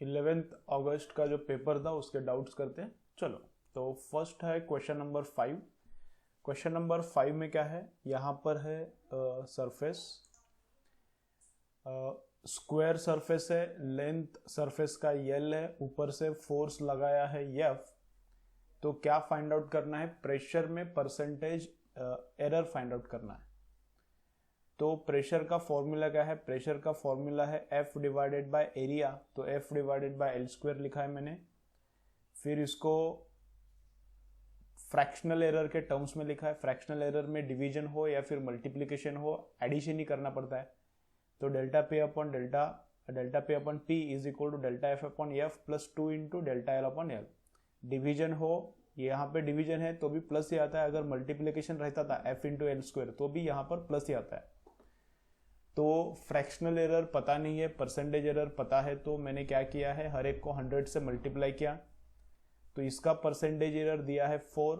11 अगस्त का जो पेपर था उसके डाउट्स करते हैं। चलो, तो फर्स्ट है क्वेश्चन नंबर 5। क्वेश्चन नंबर 5 में क्या है, यहाँ पर है सरफेस, स्क्वायर सरफेस है, लेंथ सरफेस का यल है, ऊपर से फोर्स लगाया है F। तो क्या फाइंड आउट करना है, प्रेशर में परसेंटेज एरर फाइंड आउट करना है। तो प्रेशर का फॉर्मूला क्या है, प्रेशर का फॉर्मूला है F डिवाइडेड बाय एरिया, तो F divided by L square लिखा है मैंने। फिर इसको फ्रैक्शनल एरर के टर्म्स में लिखा है। फ्रैक्शनल एरर में डिवीजन हो या फिर मल्टीप्लिकेशन हो, एडिशन ही करना पड़ता है। तो डेल्टा पे upon P is equal to delta F upon F plus 2 into delta L upon L. Division हो, यहाँ पे डिवीजन है तो भी प्लस ही आता है, अगर मल्टीप्लिकेशन रहता था एफ इंटू एल स्क्वायर तो भी यहाँ पर प्लस ही आता है। तो फ्रैक्शनल एरर पता नहीं है, परसेंटेज एरर पता है, तो मैंने क्या किया है, हर एक को 100 से मल्टीप्लाई किया। तो इसका परसेंटेज एरर दिया है 4,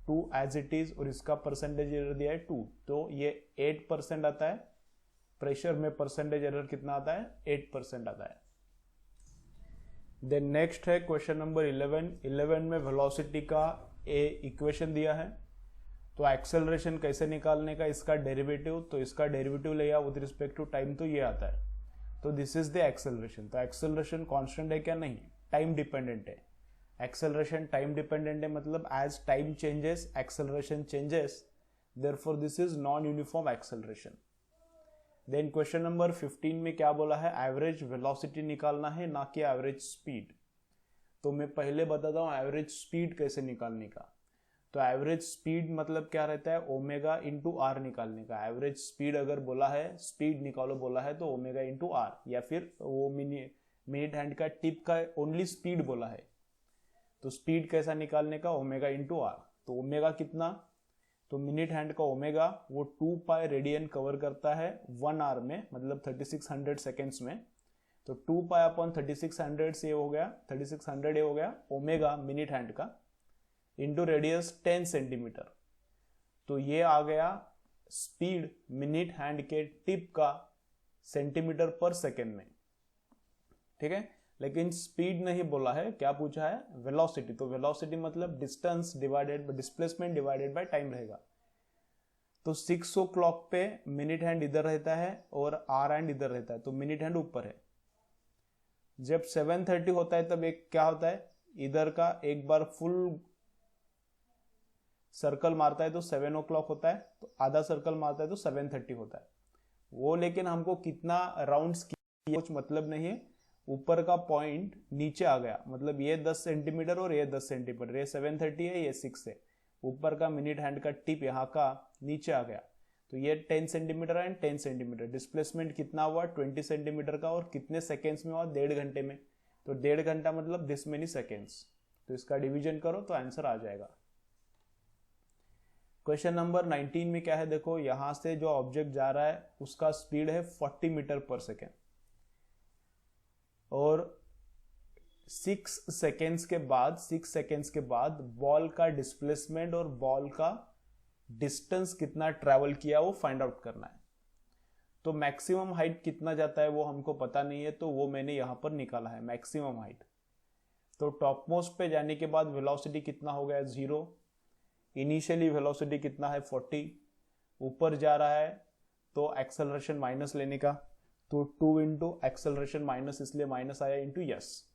2 एज इट इज, और इसका परसेंटेज एरर दिया है 2, तो ये 8% आता है। प्रेशर में परसेंटेज एरर कितना आता है, 8% आता है। देन नेक्स्ट है क्वेश्चन नंबर 11 में वेलोसिटी का इक्वेशन दिया है। तो एक्सेलरेशन कैसे निकालने का, इसका डेरिवेटिव, तो इसका डेरिवेटिव लिया विद रिस्पेक्ट टू टाइम, तो ये आता है। तो दिस इज द एक्सेलरेशन। तो एक्सेलरेशन कांस्टेंट है क्या, नहीं, टाइम डिपेंडेंट है। एक्सेलरेशन टाइम डिपेंडेंट है, मतलब as time changes acceleration changes, therefore this is non uniform acceleration. Then question number 15 में क्या बोला है, एवरेज वेलोसिटी निकालना है, ना कि एवरेज स्पीड। तो मैं पहले बताता हूँ एवरेज स्पीड कैसे निकालने का। तो एवरेज स्पीड मतलब क्या रहता है, ओमेगा इंटू आर निकालने का। एवरेज स्पीड अगर बोला है, स्पीड निकालो बोला है, तो ओमेगा इंटू आर, या फिर वो मिनट हैंड का टिप का ओनली स्पीड बोला है, तो स्पीड कैसा निकालने का, ओमेगा इंटू आर। तो ओमेगा कितना, तो मिनट हैंड का ओमेगा वो 2 पाई रेडियन कवर करता है 1 आवर में, मतलब 3600 सेकेंड्स में। तो 2 पाई अपॉन 3600 से हो गया, 3600 ये हो गया ओमेगा मिनट हैंड का, इंटू रेडियस 10 सेंटीमीटर। तो ये आ गया स्पीड मिनट हैंड के टिप का सेंटीमीटर पर सेकेंड में, ठीक है। लेकिन स्पीड नहीं बोला है, क्या पूछा है, वेलोसिटी। तो वेलोसिटी मतलब distance divided by displacement divided by time रहेगा। तो 6 o'clock पे मिनट हैंड इधर रहता है और आर हैंड इधर रहता है, तो मिनट हैंड ऊपर है। जब 7:30 होता है तब एक क्या होता है, इधर का एक बार फुल सर्कल मारता है तो 7 o'clock होता है, तो आधा सर्कल मारता है तो 7:30 होता है वो। लेकिन हमको कितना राउंड्स किया कुछ मतलब नहीं है, ऊपर का पॉइंट नीचे आ गया, मतलब ये 10 सेंटीमीटर और ये 10 सेंटीमीटर, ये 7:30 है, ये 6 है। ऊपर का मिनट हैंड का टिप यहाँ का नीचे आ गया, तो ये 10 सेंटीमीटर एंड 10 सेंटीमीटर। डिस्प्लेसमेंट कितना हुआ, 20 सेंटीमीटर का, और कितने सेकेंड्स में हुआ, 1.5 घंटे में। तो 1.5 घंटा मतलब दिस मेनी सेकेंड्स। तो इसका डिवीजन करो तो आंसर आ जाएगा। क्वेश्चन नंबर 19 में क्या है, देखो यहां से जो ऑब्जेक्ट जा रहा है उसका स्पीड है 40 मीटर पर सेकेंड, और 6 सेकेंड्स के बाद बॉल का डिस्प्लेसमेंट और बॉल का डिस्टेंस कितना ट्रैवल किया वो फाइंड आउट करना है। तो मैक्सिमम हाइट कितना जाता है वो हमको पता नहीं है, तो वो मैंने यहां पर निकाला है मैक्सिमम हाइट। तो टॉप मोस्ट पे जाने के बाद वेलोसिटी कितना हो गया, 0। इनिशियली वेलोसिटी कितना है, 40। ऊपर जा रहा है तो एक्सेलरेशन माइनस लेने का, तो 2 इंटू एक्सेलरेशन माइनस, इसलिए माइनस आया, इंटू यस,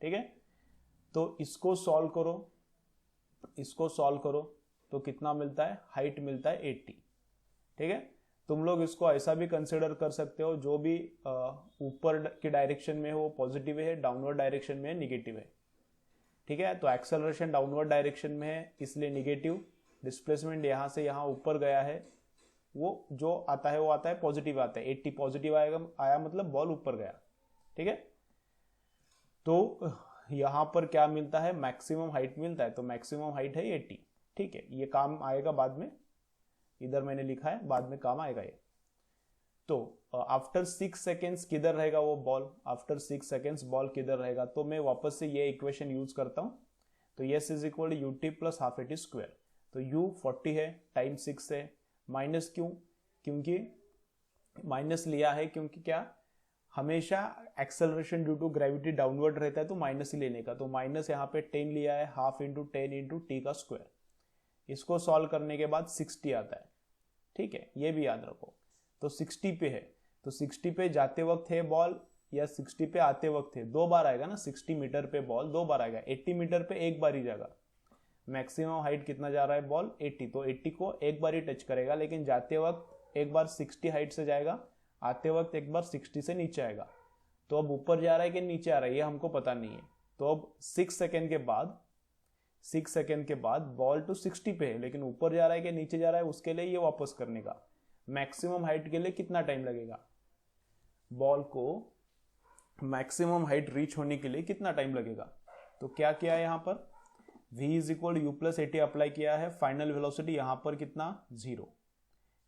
ठीक है। तो इसको सॉल्व करो तो कितना मिलता है, हाइट मिलता है 80, ठीक है। तुम लोग इसको ऐसा भी कंसिडर कर सकते हो, जो भी ऊपर की डायरेक्शन में हो पॉजिटिव है, डाउनवर्ड डायरेक्शन में निगेटिव है, ठीक है। तो एक्सेलरेशन डाउनवर्ड डायरेक्शन में है इसलिए निगेटिव, डिस्प्लेसमेंट यहां से यहां ऊपर गया है, वो जो आता है वो आता है पॉजिटिव आता है, 80 पॉजिटिव आया मतलब बॉल ऊपर गया, ठीक है। तो यहां पर क्या मिलता है, मैक्सिमम हाइट मिलता है, तो मैक्सिमम हाइट है 80, ठीक है। ये काम आएगा बाद में, इधर मैंने लिखा है बाद में काम आएगा ये। तो आफ्टर 6 सेकेंड्स किधर रहेगा वो बॉल, आफ्टर 6 सेकेंड्स बॉल किधर रहेगा, तो मैं वापस से ये इक्वेशन यूज करता हूं। तो S is equal to U T plus half A T square. तो u 40 है, टाइम 6 है, माइनस क्यों, क्योंकि माइनस लिया है क्योंकि क्या, हमेशा acceleration due to gravity downward रहता है तो माइनस ही लेने का, तो माइनस यहाँ पे 10 लिया है, हाफ इंटू 10 इंटू टी का स्क्वायर। इसको सॉल्व करने के बाद 60 आता है, ठीक है, ये भी याद रखो। तो 60 पे है, तो 60 पे जाते वक्त है बॉल या 60 पे आते वक्त है, 2 बार आएगा ना, 60 मीटर पे बॉल 2 बार आएगा, 80 मीटर पे एक बार ही जाएगा। मैक्सिमम हाइट कितना जा रहा है बॉल 80, तो 80 को एक बार ही टच करेगा, लेकिन जाते वक्त एक बार 60 हाइट से जाएगा, आते वक्त एक बार 60 से नीचे आएगा। तो अब ऊपर जा रहा है कि नीचे आ रहा है ये हमको पता नहीं है। तो अब 6 सेकेंड के बाद बॉल तो 60 पे है, लेकिन ऊपर जा रहा है कि नीचे जा रहा है, उसके लिए ये वापस करने का मैक्सिमम हाइट के लिए कितना टाइम लगेगा, बॉल को मैक्सिमम हाइट रीच होने के लिए कितना टाइम लगेगा। तो क्या किया है यहाँ पर, v is equal you plus 80 apply किया है, फाइनल वेलोसिटी यहाँ पर कितना 0,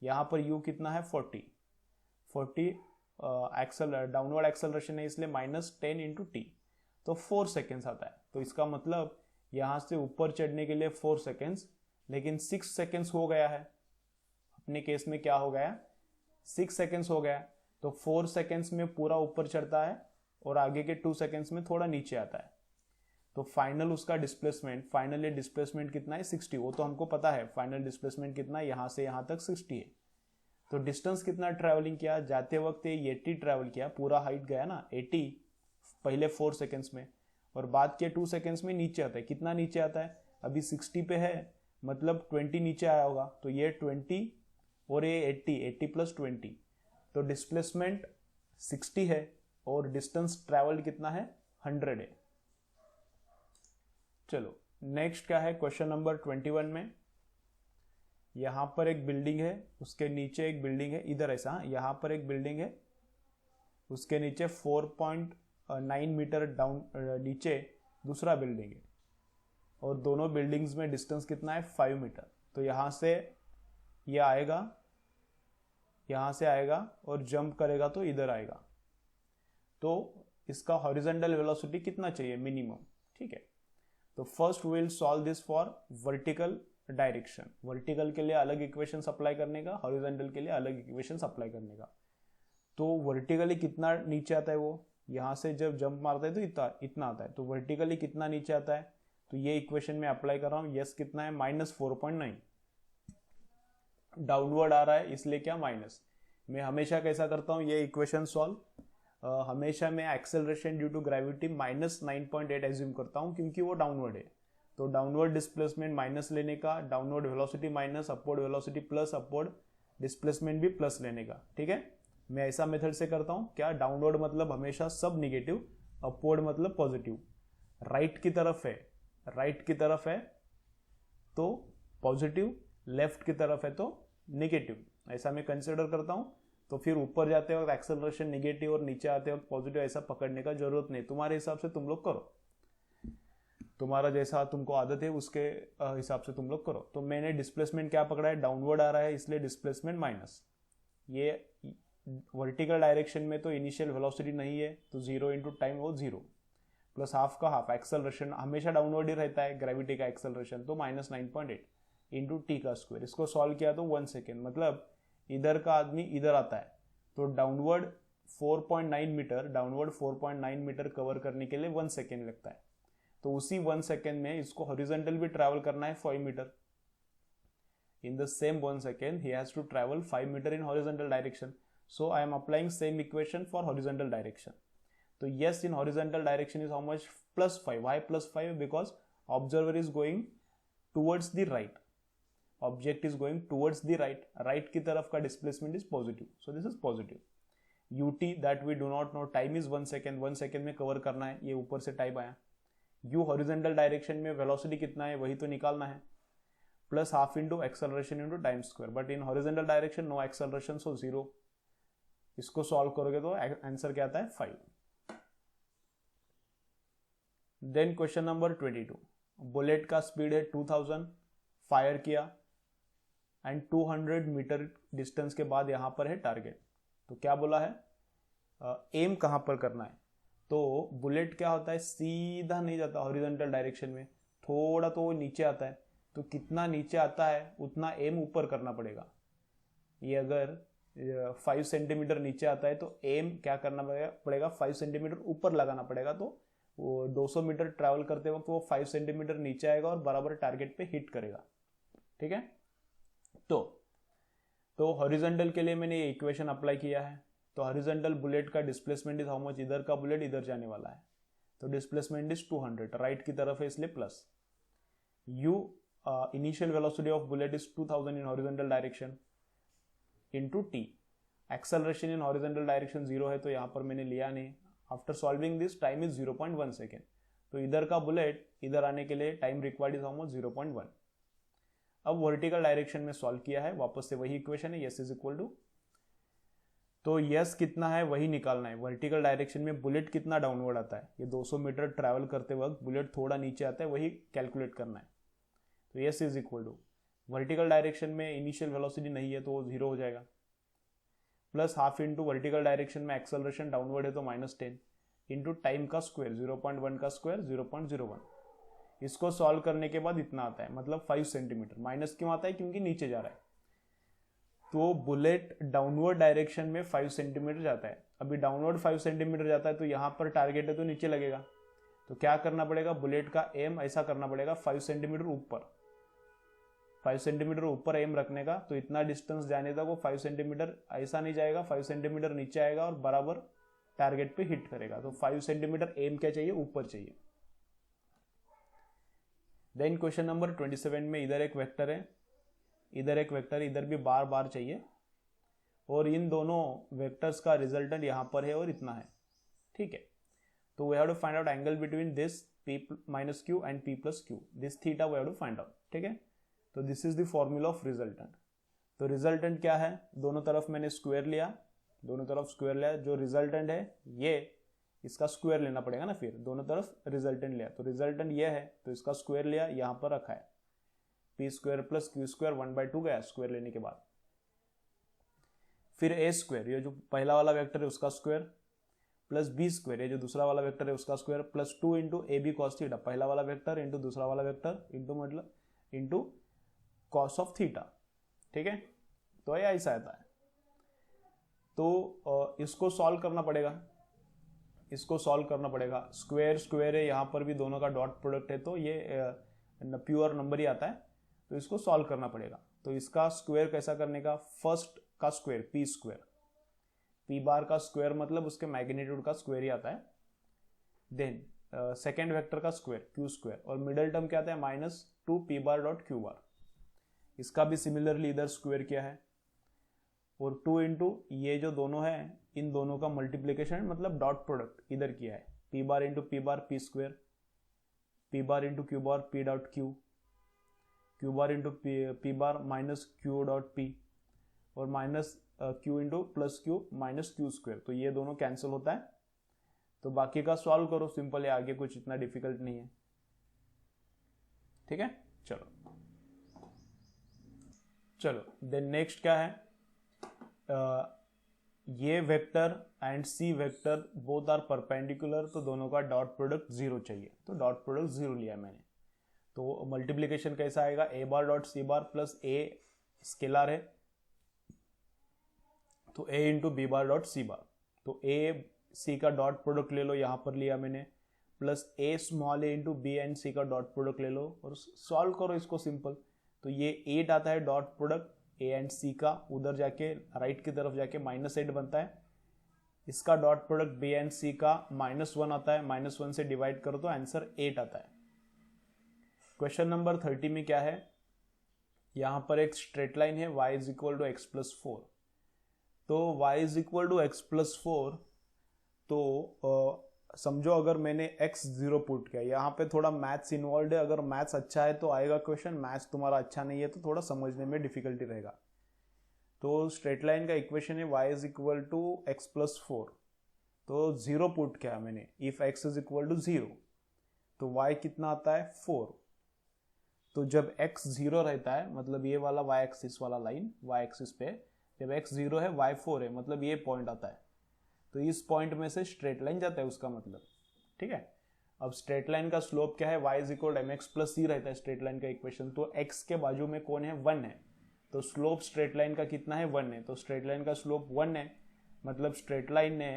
यहाँ पर u कितना है 40 डाउनवर्ड एक्सेलरेशन है इसलिए -10 इंटू टी, तो 4 सेकेंड्स आता है। तो इसका मतलब यहाँ से ऊपर चढ़ने के लिए 4 सेकेंड्स, लेकिन 6 सेकेंड्स हो गया है, अपने केस में क्या हो गया 6 सेकेंड्स हो गया, तो 4 सेकेंड्स में पूरा ऊपर चढ़ता है और आगे के 2 सेकेंड्स में थोड़ा नीचे आता है। तो फाइनल उसका डिस्प्लेसमेंट, फाइनली डिस्प्लेसमेंट कितना है 60, वो तो हमको पता है फाइनल डिस्प्लेसमेंट कितना है, यहाँ से यहाँ तक 60 है। तो डिस्टेंस कितना ट्रैवलिंग किया, जाते वक्त ये 80 ट्रैवल किया, पूरा हाइट गया ना 80 पहले 4 सेकेंड्स में, और बाद के 2 सेकेंड्स में नीचे आता है, कितना नीचे आता है, अभी 60 पे है मतलब 20 नीचे आया होगा, तो ये 20 और ये 80 प्लस 20, तो डिस्प्लेसमेंट 60 है और डिस्टेंस ट्रैवल्ड कितना है 100 है। चलो नेक्स्ट क्या है, क्वेश्चन नंबर 21 में यहाँ पर एक बिल्डिंग है, उसके नीचे एक बिल्डिंग है, इधर ऐसा, यहाँ पर एक बिल्डिंग है, उसके नीचे 4.9 मीटर डाउन नीचे दूसरा बिल्डिंग है, और दोनों बिल्डिंग्स में डिस्टेंस कितना है 5 मीटर। तो यहाँ से ये आएगा, यहाँ से आएगा और जंप करेगा तो इधर आएगा, तो इसका हॉरिजॉन्टल वेलोसिटी कितना चाहिए मिनिमम, ठीक है। तो first we will solve this for vertical direction, vertical के लिए अलग इक्वेशन अप्लाई करने का, हॉरिजॉन्टल के लिए अलग इक्वेशन अप्लाई करने का। तो वर्टिकली कितना नीचे आता है, वो यहाँ से जब जंप मारता है तो इतना आता है, तो वर्टिकली कितना नीचे आता है, तो ये इक्वेशन में अप्लाई कर रहा हूँ, यस कितना है -4.9, डाउनवर्ड आ रहा है इसलिए क्या माइनस। मैं हमेशा कैसा करता हूँ ये इक्वेशन सॉल्व, हमेशा मैं acceleration due to gravity -9.8 assume करता हूँ, क्योंकि वो डाउनवर्ड है। तो डाउनवर्ड डिस्प्लेसमेंट माइनस लेने का, downward velocity minus, upward velocity plus, upward displacement भी प्लस लेने का, ठीक है। मैं ऐसा मेथड से करता हूँ, क्या डाउनवर्ड मतलब हमेशा सब निगेटिव, अपवर्ड मतलब पॉजिटिव, राइट की तरफ है तो पॉजिटिव, लेफ्ट की तरफ है तो निगेटिव, ऐसा मैं कंसिडर करता हूँ। तो फिर ऊपर जाते वक्त एक्सेलरेशन निगेटिव और नीचे आते वक्त पॉजिटिव, ऐसा पकड़ने का जरूरत नहीं, तुम्हारे हिसाब से तुम लोग करो, तुम्हारा जैसा तुमको आदत है उसके हिसाब से तुम लोग करो। तो मैंने डिस्प्लेसमेंट क्या पकड़ा है, डाउनवर्ड आ रहा है इसलिए डिस्प्लेसमेंट माइनस, ये वर्टिकल डायरेक्शन में तो इनिशियल वेलोसिटी नहीं है, तो 0 इंटू टाइम वो 0 प्लस हाफ का हाफ, एक्सेलरेशन हमेशा डाउनवर्ड ही रहता है ग्रेविटी का एक्सेलरेशन, तो -9.8 इंटू टी का स्क्वायर। इसको सॉल्व किया तो 1 सेकेंड, मतलब इधर का आदमी इधर आता है, तो डाउनवर्ड 4.9 मीटर कवर करने के लिए 1 सेकेंड लगता है। तो उसी 1 सेकेंड में इसको हॉरिजॉन्टल भी ट्रैवल करना है 5 metre. In the same 1 second, he has to travel 5 meter in horizontal direction. So I am applying same equation for horizontal direction. So yes, in horizontal direction is how much? +5. Why +5? Because observer is going towards the right. Object is going towards the right. Right की तरफ का displacement is positive. So this is positive. ut that we do not know, time is 1 second. 1 second में cover करना है, ये ऊपर से type आया। u horizontal direction में velocity कितना है वही तो निकालना है, plus half into acceleration into time square, but in horizontal direction no acceleration, so 0। इसको सॉल्व करोगे तो आंसर क्या आता है 5। देन क्वेश्चन नंबर 22, बुलेट का स्पीड है 2000, फायर किया एंड 200 मीटर डिस्टेंस के बाद यहां पर है टारगेट। तो क्या बोला है, एम कहां पर करना है। तो बुलेट क्या होता है, सीधा नहीं जाता हॉरिजॉन्टल डायरेक्शन में, थोड़ा तो वो नीचे आता है, तो कितना नीचे आता है उतना एम ऊपर करना पड़ेगा। ये अगर 5 सेंटीमीटर नीचे आता है तो एम क्या करना पड़ेगा 5 सेंटीमीटर ऊपर लगाना पड़ेगा, तो वो 200 मीटर ट्रैवल करते वक्त वो 5 सेंटीमीटर नीचे आएगा और बराबर टारगेट पे हिट करेगा। ठीक है, तो हॉरिजॉन्टल के लिए मैंने ये इक्वेशन अप्लाई किया है। तो हॉरिजॉन्टल बुलेट का डिस्प्लेसमेंट इज हाउ मच, इधर का बुलेट इधर जाने वाला है, तो डिस्प्लेसमेंट इज 200, राइट की तरफ है इसलिए plus. You initial velocity of bullet is 2000 in horizontal direction into T. Acceleration in horizontal direction 0 है तो यहाँ पर मैंने लिया नहीं। After solving this time is 0.1 second, तो इधर का बुलेट इधर आने के लिए time required is how much 0.1। अब वर्टिकल डायरेक्शन में सॉल्व किया है, वापस से वही इक्वेशन है, यस इज इक्वल टू, तो यस कितना है वही निकालना है। वर्टिकल डायरेक्शन में बुलेट कितना डाउनवर्ड आता है, ये 200 मीटर ट्रैवल करते वक्त बुलेट थोड़ा नीचे आता है, वही कैलकुलेट करना है। तो S is equal to, vertical direction में इनिशियल वेलोसिटी नहीं है तो वो 0 हो जाएगा, plus half into vertical direction में एक्सेलरेशन डाउनवर्ड है तो -10 इंटू टाइम का स्क्वायर 0.1 का स्क्वायर 0.01। इसको सॉल्व करने के बाद इतना आता है, मतलब 5 सेंटीमीटर। माइनस क्यों आता है, क्योंकि नीचे जा रहा है, तो बुलेट डाउनवर्ड डायरेक्शन में 5 सेंटीमीटर जाता है। अभी डाउनवर्ड 5 सेंटीमीटर जाता है तो यहाँ पर टारगेट है तो नीचे लगेगा, तो क्या करना पड़ेगा, बुलेट का एम ऐसा करना पड़ेगा 5 सेंटीमीटर ऊपर, 5 सेंटीमीटर ऊपर एम रखने का, तो इतना डिस्टेंस जाने तक वो 5 सेंटीमीटर ऐसा नहीं जाएगा, 5 सेंटीमीटर नीचे आएगा और बराबर टारगेट पे हिट करेगा। तो 5 सेंटीमीटर एम क्या चाहिए, ऊपर चाहिए। देन क्वेश्चन नंबर 27 में इधर एक वेक्टर है, इधर एक वेक्टर, इधर भी बार बार चाहिए, और इन दोनों वेक्टर्स का रिजल्टेंट यहाँ पर है और इतना है। ठीक है, तो we have to find out angle between this p minus Q and p plus Q, this theta we have to find out. ठीक है, तो this is the formula of resultant. तो रिजल्टेंट क्या है, दोनों तरफ मैंने स्क्वायर लिया, दोनों तरफ स्क्वायर लिया, जो रिजल्टेंट है ये, इसका स्क्वायर लेना पड़ेगा ना, फिर दोनों तरफ रिजल्टेंट लिया, तो रिजल्टेंट ये है तो इसका स्क्वायर लिया, यहाँ पर रखा है P square plus Q square 1/2 गया स्क्वायर लेने के बाद। फिर ए स्क्वायर, ये जो पहला वाला वेक्टर है उसका स्क्वायर, प्लस बी स्क्वायर, ये जो दूसरा वाला वेक्टर है उसका square, plus 2 into A B cos theta, पहला वाला वेक्टर इंटू दूसरा वाला vector into cos of theta. ठीक है, तो ये ऐसा आता है। तो इसको सॉल्व करना पड़ेगा, इसको सॉल्व करना पड़ेगा। स्क्वायर स्क्वायर है, यहाँ पर भी दोनों का डॉट प्रोडक्ट है तो ये प्योर नंबर ही आता है, तो इसको सॉल्व करना पड़ेगा। तो इसका स्क्वायर कैसा करने का, फर्स्ट का स्क्वायर पी स्क्वायर, पी बार का स्क्वायर मतलब उसके मैग्नीट्यूड का स्क्वायर ही आता है। देन सेकेंड वेक्टर का स्क्वायर क्यू स्क्वायर, और मिडल टर्म क्या आता है -2 पी बार डॉट क्यू बार, इसका भी सिमिलरली इधर स्क्वायर किया है, और 2 इंटू ये जो दोनों है इन दोनों का मल्टीप्लीकेशन मतलब डॉट प्रोडक्ट इधर किया है, P bar into P bar P square, P bar into Q bar P dot Q, Q bar into P bar minus Q dot P, और minus Q into plus Q minus Q square, तो ये दोनों cancel होता है। तो बाकी का solve करो, सिंपल है, आगे कुछ इतना डिफिकल्ट नहीं है। ठीक है, चलो देन नेक्स्ट क्या है, ये vector and C vector both are perpendicular, तो दोनों का डॉट प्रोडक्ट 0 चाहिए, तो डॉट प्रोडक्ट 0 लिया मैंने। तो मल्टीप्लीकेशन कैसा आएगा, A bar dot C bar plus A scalar है तो A into B bar dot C bar, तो ए सी का डॉट प्रोडक्ट ले लो, यहाँ पर लिया मैंने, plus a small a into B and C का डॉट प्रोडक्ट ले लो और सॉल्व करो इसको सिंपल। तो ये 8 आता है dot product A and C का, उधर जाके राइट की तरफ जाके -8 बनता है। इसका dot product B and C का -1 आता है, -1 से डिवाइड करो तो आंसर 8 आता है। क्वेश्चन नंबर 30 में क्या है, यहाँ पर एक स्ट्रेट लाइन है y is equal to X plus 4, तो y is equal to X plus 4, तो समझो अगर मैंने x0 पुट किया, यहाँ पे थोड़ा मैथ्स इन्वॉल्व है, अगर मैथ्स अच्छा है तो आएगा क्वेश्चन, मैथ्स तुम्हारा अच्छा नहीं है तो थोड़ा समझने में डिफिकल्टी रहेगा। तो स्ट्रेट लाइन का इक्वेशन है y is equal to X plus 4, तो 0 पुट किया मैंने, if x is equal to 0 तो y कितना आता है 4। तो जब x 0 रहता है मतलब ये वाला y एक्सिस वाला लाइन, y एक्सिस पे जब x 0 है y 4 है, मतलब ये पॉइंट आता है, तो इस पॉइंट में से स्ट्रेट लाइन जाता है उसका मतलब। ठीक है, अब स्ट्रेट लाइन का स्लोप क्या है, y is equal M X plus C रहता है स्ट्रेट लाइन का इक्वेशन, तो x के बाजू में कौन है 1 है, तो स्लोप स्ट्रेट लाइन का कितना है 1 है, तो स्ट्रेट लाइन का स्लोप 1 है, मतलब स्ट्रेट लाइन ने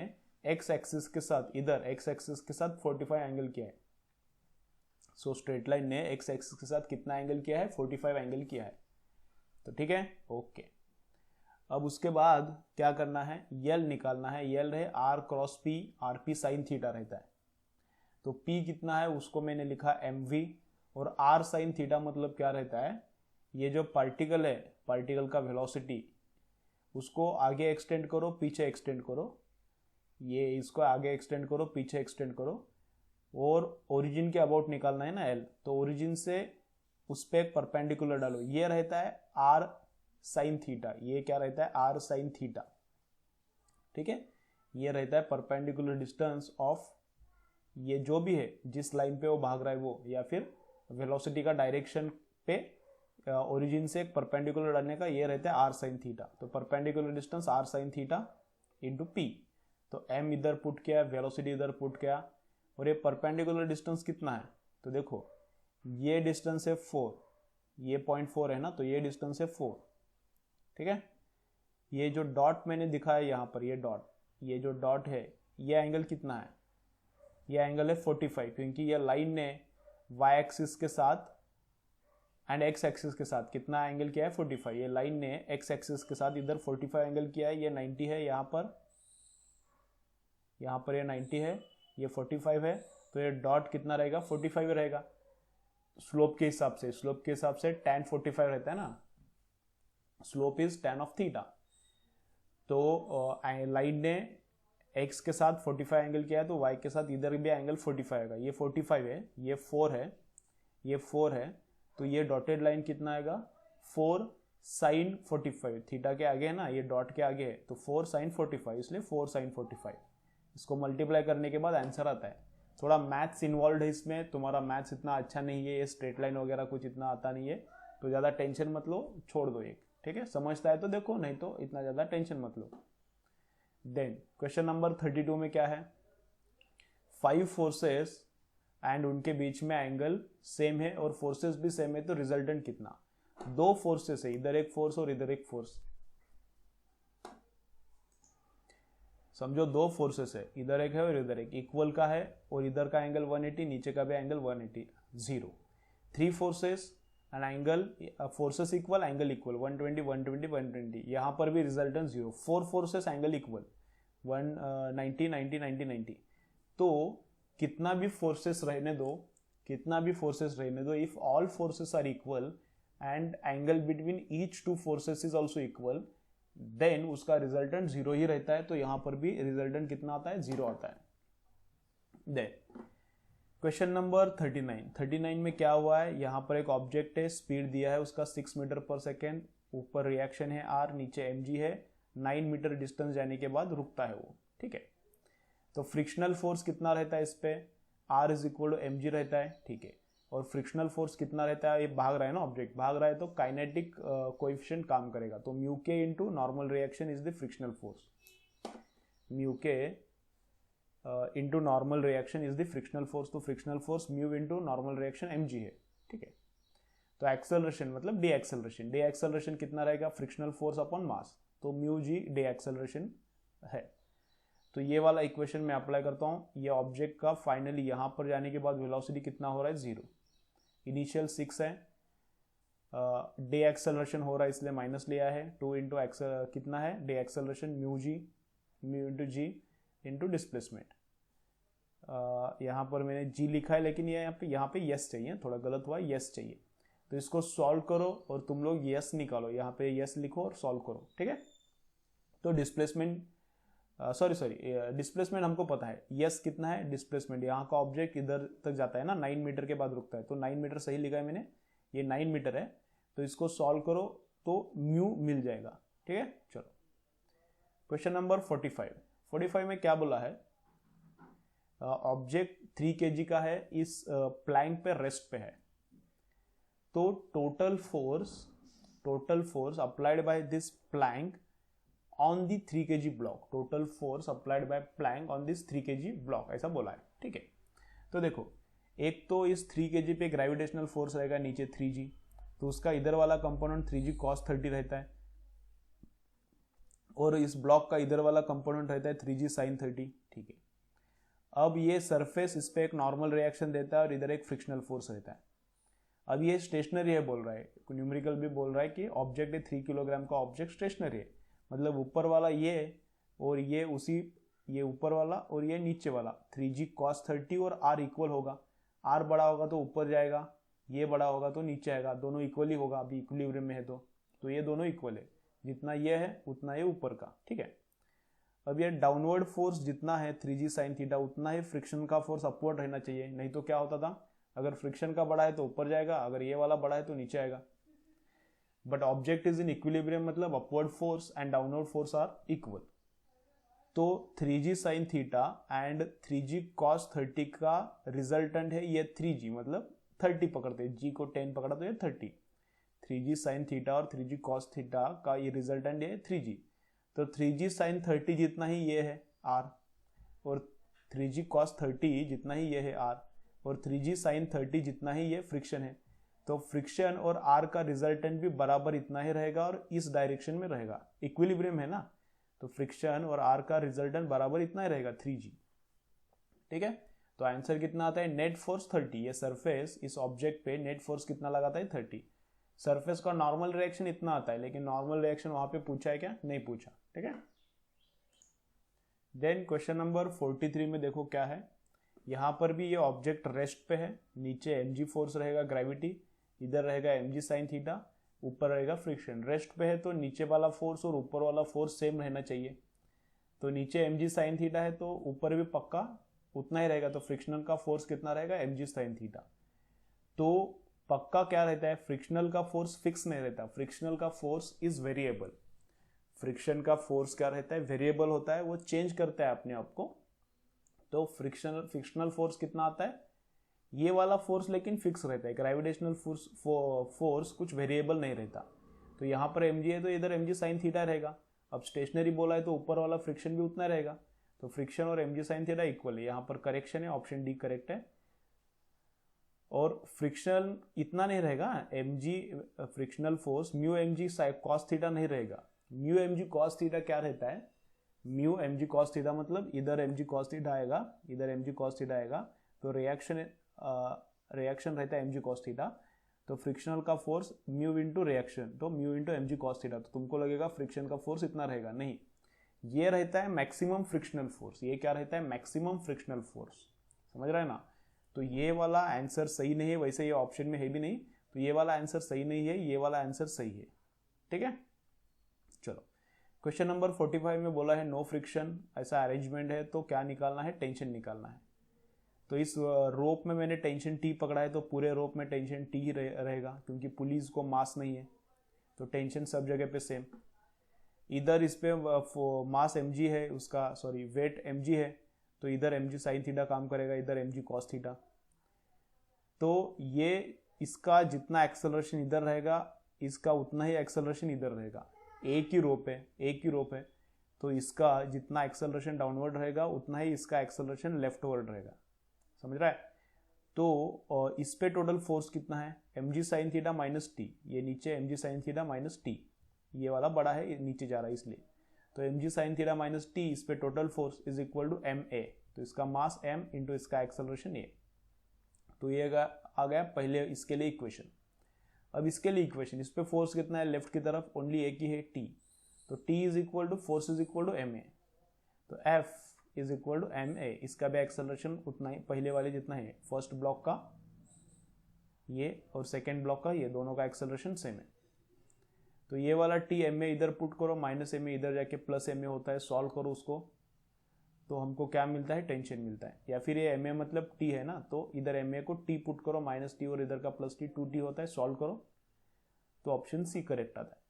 एक्स एक्सिस के साथ, इधर एक्स एक्सिस के साथ 45 एंगल किया है। सो स्ट्रेट लाइन ने एक्स एक्सिस के साथ कितना एंगल किया है 45 एंगल किया है। तो ठीक है, ओके। अब उसके बाद क्या करना है, यल निकालना है। यल है R cross P, R P sine theta रहता है। तो पी कितना है उसको मैंने लिखा एम वी, और आर साइन थीटा मतलब क्या रहता है, ये जो पार्टिकल है, पार्टिकल का वेलोसिटी, उसको आगे एक्सटेंड करो पीछे एक्सटेंड करो, ये इसको आगे एक्सटेंड करो पीछे एक्सटेंड करो, और ओरिजिन के अबाउट निकालना है ना एल, तो ओरिजिन से उस पर एक परपेंडिकुलर डालो। ये रहता है आर साइन थीटा, ये क्या रहता है आर साइन थीटा, ठीक है। ये रहता है परपेंडिकुलर डिस्टेंस ऑफ, ये जो भी है जिस लाइन पे वो भाग रहा है वो, या फिर वेलोसिटी का डायरेक्शन पे ओरिजिन से एक परपेंडिकुलर डालने का, ये रहता है आर साइन थीटा। तो perpendicular distance R sine theta into P, तो एम इधर पुट किया, वेलोसिटी इधर पुट किया, और ये परपेंडिकुलर डिस्टेंस कितना है, तो देखो ये डिस्टेंस है 4, ये 0.4 है ना, तो ये डिस्टेंस है 4, ठीक है। ये जो डॉट मैंने दिखाया यहाँ पर, ये डॉट, ये जो डॉट है, ये एंगल कितना है, ये एंगल है 45, क्योंकि ये लाइन ने वाई एक्सिस के साथ एंड एक्स एक्सिस के साथ कितना एंगल किया है 45, ये लाइन ने एक्स एक्सिस के साथ इधर 45 एंगल किया है, ये 90 है, यहाँ पर ये 90 है, ये 45 है, तो ये डॉट कितना रहेगा 45 रहेगा स्लोप के हिसाब से। स्लोप के हिसाब से tan 45 रहता है ना, slope is tan of theta. तो लाइन ने x के साथ 45 एंगल किया है, तो y के साथ इधर भी एंगल 45 आएगा। ये 45 है, ये 4 है, ये 4 है, तो ये डॉटेड लाइन कितना आएगा 4 साइन 45, थीटा के आगे है ना, ये डॉट के आगे है, तो 4 साइन 45, इसलिए 4 साइन 45। इसको मल्टीप्लाई करने के बाद आंसर आता है। थोड़ा मैथ्स इन्वॉल्व है इसमें, तुम्हारा मैथ्स इतना अच्छा नहीं है, ये स्ट्रेट लाइन वगैरह कुछ इतना आता नहीं है, तो ज़्यादा टेंशन मत लो, छोड़ दो एक, ठीक है। समझता है तो देखो, नहीं तो इतना ज़्यादा टेंशन मत लो। देन क्वेश्चन नंबर 32 में क्या है, 5 फोर्सेस एंड उनके बीच में एंगल सेम है और फोर्सेस भी सेम है, तो रिजल्टेंट कितना। 2 फोर्सेस है, इधर एक फोर्स और इधर एक फोर्स, समझो 2 फोर्सेस है, इधर एक है और इधर एक, इक्वल का है, और इधर का एंगल 180, नीचे का भी angle 180, 0। 3 forces and angle, forces equal, angle equal, 120 120 120, यहाँ पर भी रिजल्टेंट 0। 4 forces angle equal, 190 90 90 90। तो कितना भी फोर्सेस रहने दो, कितना भी फोर्सेस रहने दो, if all forces are equal and angle between each 2 forces is also equal, then उसका रिजल्टेंट 0 ही रहता है। तो यहां पर भी रिजल्टेंट कितना आता है 0 आता है। देन क्वेश्चन नंबर 39 में क्या हुआ है, यहां पर एक ऑब्जेक्ट है, स्पीड दिया है उसका 6 मीटर पर सेकेंड, ऊपर रिएक्शन है r, नीचे mg है, 9 मीटर डिस्टेंस जाने के बाद रुकता है वो, ठीक है। तो फ्रिक्शनल फोर्स कितना रहता है इस पे, r is equal to mg रहता है, ठीक है। और फ्रिक्शनल फोर्स कितना रहता है, ये भाग रहा है ना, ऑब्जेक्ट भाग रहा है, तो काइनेटिक कोएफिशिएंट काम करेगा, तो म्यू के into normal reaction is the frictional force, mu के into normal reaction is the frictional force, तो frictional force mu into normal reaction mg है, ठीक है। तो एक्सेलरेशन मतलब डी एक्सेलरेशन, डी एक्सेलरेशन कितना रहेगा, फ्रिक्शनल फोर्स अपॉन मास, तो म्यू जी डी एक्सेलरेशन है। तो ये वाला इक्वेशन मैं अप्लाई करता हूँ, ये ऑब्जेक्ट का फाइनली यहाँ पर जाने के बाद वेलोसिटी कितना हो रहा है 0, इनिशियल 6 है, डे एक्सेलरेशन हो रहा है इसलिए माइनस लिया है, 2 इंटू कितना है day acceleration mu G, mu into जी इंटू डिस्प्लेसमेंट। यहाँ पर मैंने जी लिखा है, लेकिन ये यहाँ पे यस चाहिए, थोड़ा गलत हुआ, यस चाहिए। तो इसको सॉल्व करो और तुम लोग यस निकालो, यहाँ पे यस लिखो और सॉल्व करो, ठीक है। तो डिस्प्लेसमेंट डिस्प्लेसमेंट हमको पता है, यस कितना है डिस्प्लेसमेंट, यहाँ का ऑब्जेक्ट इधर तक जाता है ना, 9 मीटर के बाद रुकता है, तो 9 मीटर सही लिखा है मैंने, ये 9 मीटर है, तो इसको सॉल्व करो तो म्यू मिल जाएगा, ठीक है। चलो क्वेश्चन नंबर 45 में क्या बोला है, ऑब्जेक्ट 3 kg का है, इस प्लैंक पे रेस्ट पे है, तो total force applied by this plank on the 3 kg block, total force applied by plank on this 3 kg block, ऐसा बोला है, ठीक है। तो देखो एक तो इस 3 kg पे ग्रेविटेशनल फोर्स रहेगा नीचे 3g, तो उसका इधर वाला कंपोनेंट 3g cos 30 रहता है, और इस ब्लॉक का इधर वाला कंपोनेंट रहता है 3g sin 30। ठीक है, अब ये सरफेस इस पे एक नॉर्मल रिएक्शन देता है और इधर एक फ्रिक्शनल फोर्स रहता है। अब ये स्टेशनरी है बोल रहा है, न्यूमेरिकल भी बोल रहा है कि ऑब्जेक्ट है 3 किलोग्राम का ऑब्जेक्ट स्टेशनरी है, मतलब ऊपर वाला ये और ये उसी, ये ऊपर वाला और ये नीचे वाला 3g cos 30 और r इक्वल होगा। r बड़ा होगा तो ऊपर जाएगा, ये बड़ा होगा तो नीचे आएगा, दोनों इक्वली होगा, अभी इक्विलिब्रियम में है तो ये दोनों इक्वल है, जितना ये है उतना ये ऊपर का। ठीक है, अब ये डाउनवर्ड फोर्स जितना है 3g sin थीटा उतना ही फ्रिक्शन का फोर्स अपवर्ड रहना चाहिए, नहीं तो क्या होता था, अगर फ्रिक्शन का बड़ा है तो ऊपर जाएगा, अगर ये वाला बड़ा है तो नीचे आएगा। But object is in equilibrium, मतलब upward force and downward force are equal. तो 3g sin theta and 3g cos 30 का रिजल्टेंट है ये 3g, मतलब 30 पकड़ते हैं, g को 10 पकड़ा तो ये 30। 3g sin थीटा और 3g cos थीटा का ये रिजल्टेंट है 3g, तो 3g sin 30 जितना ही ये है r, और 3g cos 30 जितना ही ये है r, और 3g sin 30 जितना ही ये फ्रिक्शन है। तो फ्रिक्शन और r का रिजल्टेंट भी बराबर इतना ही रहेगा और इस डायरेक्शन में रहेगा, इक्विलिब्रियम है ना, तो फ्रिक्शन और r का रिजल्टेंट बराबर इतना ही रहेगा 3g। ठीक है, तो आंसर कितना आता है, नेट फोर्स 30। ये सरफेस इस ऑब्जेक्ट पे नेट फोर्स कितना लगाता है 30। सरफेस का नॉर्मल रिएक्शन इतना आता है, लेकिन नॉर्मल रिएक्शन वहां पे पूछा है क्या, नहीं पूछा। ठीक है, देन क्वेश्चन नंबर 43 में देखो क्या है, यहाँ पर भी ये ऑब्जेक्ट रेस्ट पे है, नीचे mg फोर्स रहेगा ग्रेविटी, इधर रहेगा mg sin थीटा, ऊपर रहेगा फ्रिक्शन। रेस्ट पे है तो नीचे वाला फोर्स और ऊपर वाला फोर्स सेम रहना चाहिए, तो नीचे mg sin थीटा है तो ऊपर भी पक्का उतना ही रहेगा, तो फ्रिक्शनल का फोर्स कितना रहेगा mg sin थीटा। तो पक्का क्या रहता है, फ्रिक्शनल का फोर्स फिक्स नहीं रहता, फ्रिक्शनल का फोर्स इज वेरिएबल। फ्रिक्शन का फोर्स क्या रहता है, वेरिएबल होता है, वो चेंज करता है अपने आप को। तो फ्रिक्शनल फोर्स कितना आता है, ये वाला फोर्स लेकिन फिक्स रहता है, ग्रेविटेशनल फोर्स कुछ वेरिएबल नहीं रहता। तो यहाँ पर mg है तो इधर mg sin थीटा रहेगा। अब स्टेशनरी बोला है तो ऊपर वाला फ्रिक्शन भी उतना रहेगा, तो फ्रिक्शन और mg sin थीटा इक्वल है। यहाँ पर करेक्शन है, ऑप्शन डी करेक्ट है। और फ्रिक्शन इतना नहीं रहेगा, mg frictional force mu mg cos theta नहीं रहेगा। म्यू mg cos थीटा क्या रहता है, म्यू mg cos थीटा मतलब इधर mg cos थीटा आएगा, इधर mg cos थीटा आएगा, तो रिएक्शन रहता है mg cos थीटा। तो फ्रिक्शनल का फोर्स म्यू इंटू रिएक्शन, तो mu into mg cos theta, तो तुमको लगेगा फ्रिक्शन का फोर्स इतना रहेगा, नहीं, ये रहता है मैक्सिमम फ्रिक्शनल फोर्स। ये क्या रहता है, मैक्सिमम फ्रिक्शनल फोर्स, समझ रहे हैं ना। तो ये वाला आंसर सही नहीं है, वैसे ये ऑप्शन में है भी नहीं, तो ये वाला आंसर सही नहीं है, ये वाला आंसर सही है। ठीक है, चलो क्वेश्चन नंबर 45 में बोला है नो फ्रिक्शन, ऐसा अरेंजमेंट है तो क्या निकालना है, टेंशन निकालना है। तो इस रोप में मैंने टेंशन टी पकड़ा है, तो पूरे रोप में टेंशन टी ही रहेगा, क्योंकि पुलिस को मास नहीं है, तो टेंशन सब जगह पे सेम। इधर इस पे मास mg है, उसका सॉरी वेट mg है, तो इधर mg sin थीटा काम करेगा, इधर mg cos थीटा। तो ये इसका जितना एक्सेलरेशन इधर रहेगा, इसका उतना ही एक्सेलरेशन इधर रहेगा। एक ही रोप है, तो इसका जितना एक्सेलरेशन डाउनवर्ड रहेगा उतना ही इसका एक्सेलरेशन लेफ्टवर्ड रहेगा, समझ रहा है। तो इस पे टोटल फोर्स कितना है, mg sin थीटा माइनस टी, ये नीचे mg sin थीटा माइनस टी, ये वाला बड़ा है, नीचे जा रहा है इसलिए, तो mg sin थीटा माइनस टी, इस पे total force is equal to ma, तो इसका मास m इंटू इसका एक्सेलरेशन a। तो ये आ गया पहले इसके लिए इक्वेशन। अब इसके लिए इक्वेशन, इस पे फोर्स कितना है लेफ्ट की तरफ, ओनली एक ही है t, तो t is equal to force is equal to ma, तो f is equal to ma, इसका भी एक्सेलरेशन उतना ही पहले वाले जितना है, फर्स्ट ब्लॉक का ये और सेकेंड ब्लॉक का ये, दोनों का एक्सेलरेशन सेम है। तो ये वाला टी ma इधर पुट करो, माइनस ma इधर जाके प्लस ma होता है, सॉल्व करो उसको, तो हमको क्या मिलता है, टेंशन मिलता है। या फिर ये ma मतलब t है ना, तो इधर ma को t पुट करो, माइनस t और इधर का प्लस t, 2t होता है, सॉल्व करो, तो ऑप्शन सी करेक्ट आता है।